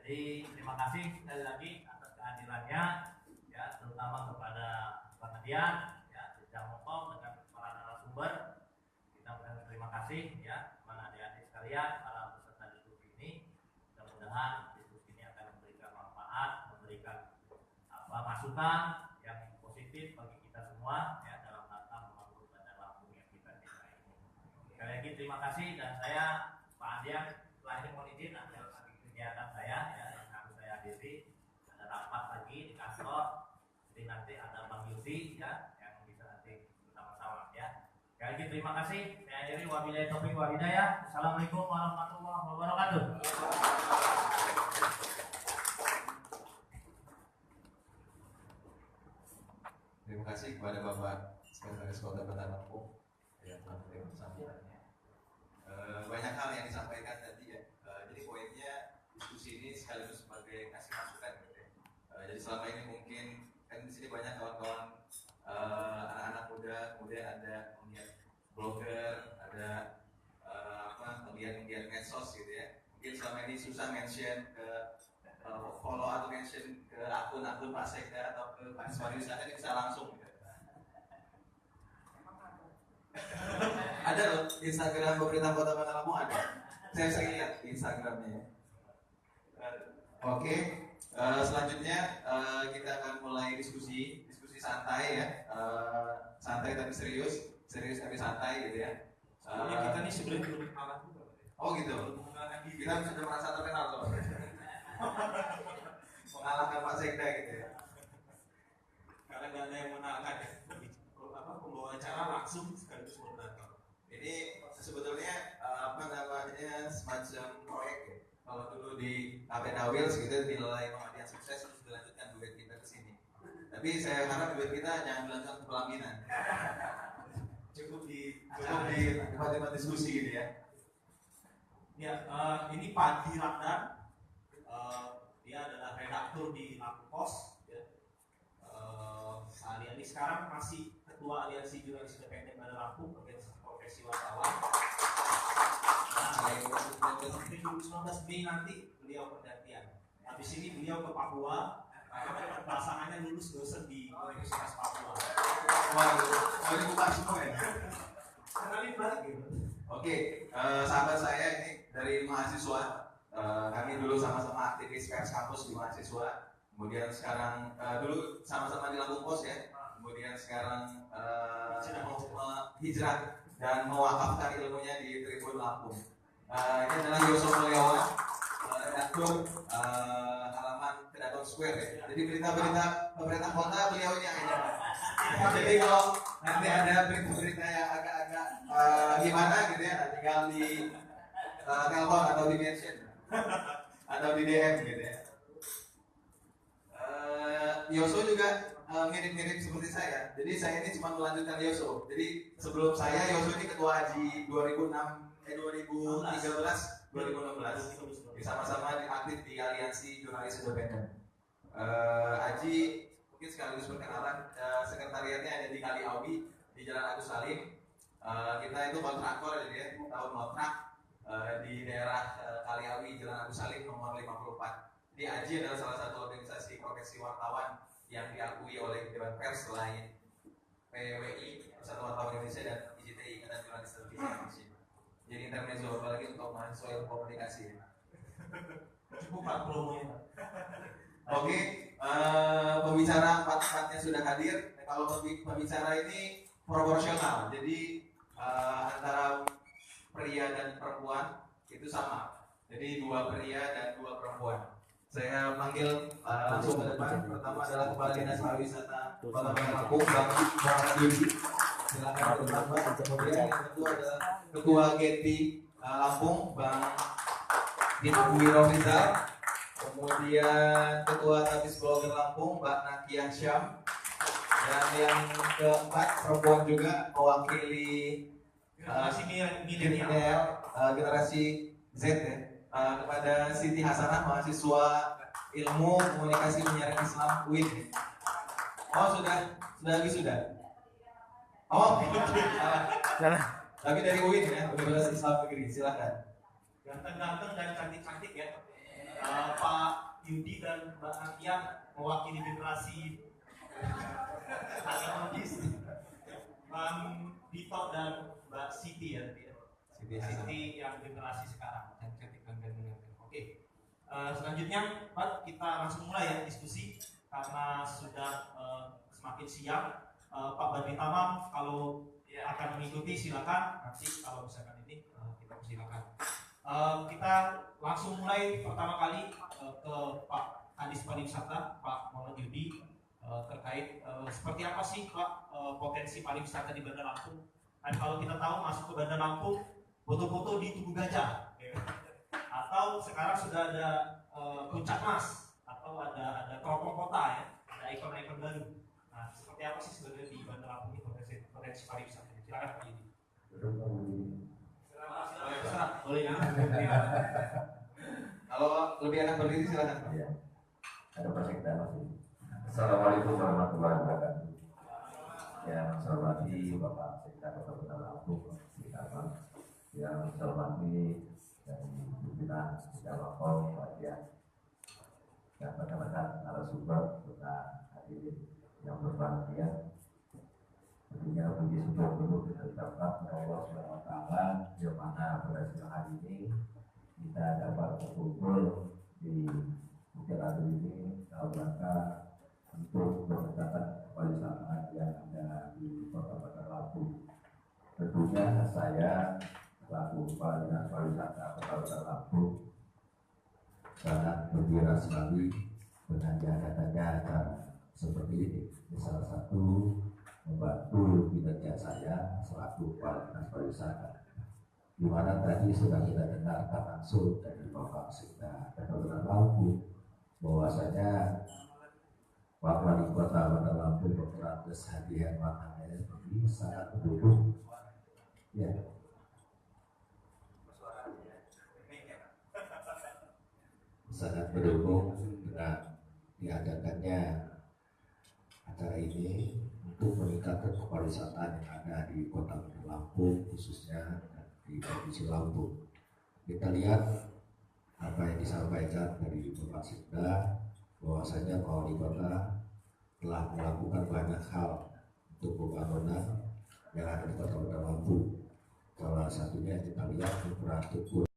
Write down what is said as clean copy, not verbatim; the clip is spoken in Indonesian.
Jadi terima kasih sekali lagi atas kehadirannya, ya, terutama kepada Pak Adian, ya, Jejak Mokom dengan para narasumber. Kita berterima kasih, ya, kepada adik-adik sekalian, para peserta diskusi ini. Mudah-mudahan diskusi ini akan memberikan manfaat, memberikan masukan yang positif bagi kita semua, ya, dalam rangka membangun Bandar Lampung yang kita cintai ini. Sekali lagi terima kasih, dan saya Pak Adian terakhir mohon izin ada kegiatan saya, ya, yang harus saya hadiri, ada rapat lagi di kantor, jadi nanti ada Bang Yudi, ya, yang bisa nanti bersama-sama, ya. Sekali lagi terima kasih. Saya akhiri wabillahi taufiq wal hidayah. Assalamualaikum warahmatullahi wabarakatuh. Terima kasih kepada Bapak Sekretaris Kota Bandar Lampung yang telah menerima sambutannya. Banyak hal yang disampaikan tadi, ya. Jadi poinnya diskusi ini sekaligus sebagai kasih masukan, gitu, ya. Jadi selama ini mungkin kan di sini banyak kawan-kawan anak-anak muda, kemudian ada melihat blogger, ada melihat medsos, gitu, ya. Mungkin selama ini susah mention ke follow atau mention ke akun-akun Pak Sekda atau ke Pak Pariwisata, ini bisa langsung, gitu. Ada loh Instagram pemerintah Kota Bandar Lampung, ada. Saya sering lihat di Instagramnya. Oke, selanjutnya kita akan mulai diskusi santai, ya. Santai tapi serius tapi santai, gitu, ya. Kita nih sebenarnya belum kenalan juga. Oh gitu. Kita sudah merasa terkenal loh. Mengalahkan Pak Sekda, gitu, ya. Karena nggak ada yang mengenalkan pembawa acara langsung sekaligus moderator. Ini sebetulnya semacam proyek, ya. Kalau dulu di Kapeda Wheels, gitu, dinilai Muhammadiyah sukses, terus dilanjutkan duet kita ke sini. Tapi saya harap duet kita jangan dilanjutkan ke pelaminan. Cukup di tempat-tempat diskusi, gitu, ya. Ya, ini Pak Di Ramdan. Dia adalah redaktur di Lampung Pos, ya. Sehari-hari sekarang masih Ketua Aliansi Jurnalis Independen Bandar Lampung, organisasi profesi wartawan. Nah, 2019 Mei nanti beliau pergantian. Habis ini beliau ke Papua, karena pasangannya lulus dosen di Universitas Papua. Wah, ini bukan semua, ya. Kenalin balik, gitu. Oke, sahabat saya ini dari mahasiswa. Kami dulu sama-sama aktivis pers kampus di mahasiswa. Kemudian sekarang dulu sama-sama di Lampung Pos, ya. Kemudian sekarang hijrah dan mewakafkan ilmunya di Tribun Lampung. Ini adalah Yoso Mulyawan, redaktur halaman Kedaton Square, ya. Jadi berita-berita pemerintah kota beliau ini aja. Jadi kalau nanti ada berita-berita yang agak-agak gimana, gitu, ya, tinggal di telepon atau di mention atau di DM, gitu, ya. Yoso juga mirip-mirip seperti saya. Jadi saya ini cuma melanjutkan Yoso. Jadi sebelum saya, Yoso ini ketua haji 2016. Sama-sama aktif di Aliansi Jurnalis Independen. Haji mungkin sekaligus perkenalan, sekretariatnya ada di Kali Awi di Jalan Agus Salim. Kita itu kontraktor, jadi, ya, tahun kontrak di daerah Kali Awi Jalan Agus Salim nomor 54. Di AJI adalah salah satu organisasi profesi wartawan yang diakui oleh Dewan Pers selain PWI, Persatuan Wartawan Indonesia, dan IJTI, Ikatan Jurnalis Televisi Indonesia. Jadi intermezzo, apalagi untuk mahasiswa ilmu komunikasi, ya. Cukup Pak promonya. Oke, pembicara empat-empatnya sudah hadir. Kalau pembicara ini proporsional, jadi antara pria dan perempuan itu sama. Jadi 2 pria dan 2 perempuan. Saya panggil langsung ke depan. Pertama adalah Kepala Dinas Pariwisata Kota Bandar Lampung, Bang Yudi. Silakan ke depan, Bang. Kemudian yang kedua adalah Ketua GENPI Lampung, Bang Wiro Rizal. Kemudian Ketua Tabis Blogger Lampung, Mbak Nakia Syam. Dan yang keempat, perempuan juga, mewakili generasi milenial, generasi Z, ya. Kepada Siti Hasanah, mahasiswa Ilmu Komunikasi Penyiaran Islam UIN. Oh, sudah wisuda. Oh, tapi dari UIN, ya, Universitas Islam Negeri. Silakan. Ganteng-ganteng dan cantik-cantik, ya. Pak Yudi dan Mbak Atian mewakili generasi teknologis, Bang Dito dan Mbak Siti ya, Siti yang generasi sekarang. Oke, selanjutnya Pak, kita langsung mulai ya diskusi karena sudah semakin siang. Pak Badri Tamam kalau akan mengikuti silakan. Nanti kalau misalkan ini kita persilakan. Kita langsung mulai pertama kali ke Pak Kadis Pariwisata, Pak Muhammad Yudi, terkait seperti apa sih Pak potensi pariwisata di Bandar Lampung. Dan kalau kita tahu masuk ke Bandar Lampung foto-foto di Tugu Gajah, atau sekarang sudah ada Puncak Mas, atau ada Teropong Kota ya, ada ikon-ikon baru. Nah, seperti apa sih sebenarnya di Bandar Lampung ini potensi pariwisata? Silakan Pak Yudi. Boleh. Kalau lebih enak berdiri silakan Pak. Ya, ada persekda masih. Assalamualaikum warahmatullahi wabarakatuh. Yang saya hormati Bapak Sekda Kota Bandar Lampung, yang saya hormati dari pimpinan Sekda Lampung, Pak Dian, dan rekan-rekan narasumber serta hadirin yang berbahagia. Tentunya puji syukur dulu kita ucapkan kepada Allah Subhanahu wa Ta'ala, yang mana pada siang hari ini kita dapat berkumpul di Bukit Adu ini dalam rangka untuk peningkatan pariwisata yang ada di Kota Bandar Lampung. Tentunya saya selaku Kepala Dinas Pariwisata Kota Bandar Lampung sangat gembira sekali dengan diadakannya acara seperti ini. Salah satu membantu kinerja saya selaku Kepala Dinas Pariwisata, di mana tadi sudah kita dengarkan langsung dari Bapak Sekda Kota Bandar Lampung bahwasanya Pak Wali Kota Bandar Lampung Dr. Andes Hadi Herman ini sangat mendukung, ya, sangat mendukung dengan diadakannya acara ini untuk meningkatkan pariwisata yang ada di Kota Bandar Lampung, khususnya di Provinsi Lampung. Kita lihat apa yang disampaikan dari Bapak Sekda, bahwasanya Pak Wali Kota telah melakukan banyak hal untuk pembangunan yang ada di Kota Bandar Lampung. Salah satunya kita lihat infrastruktur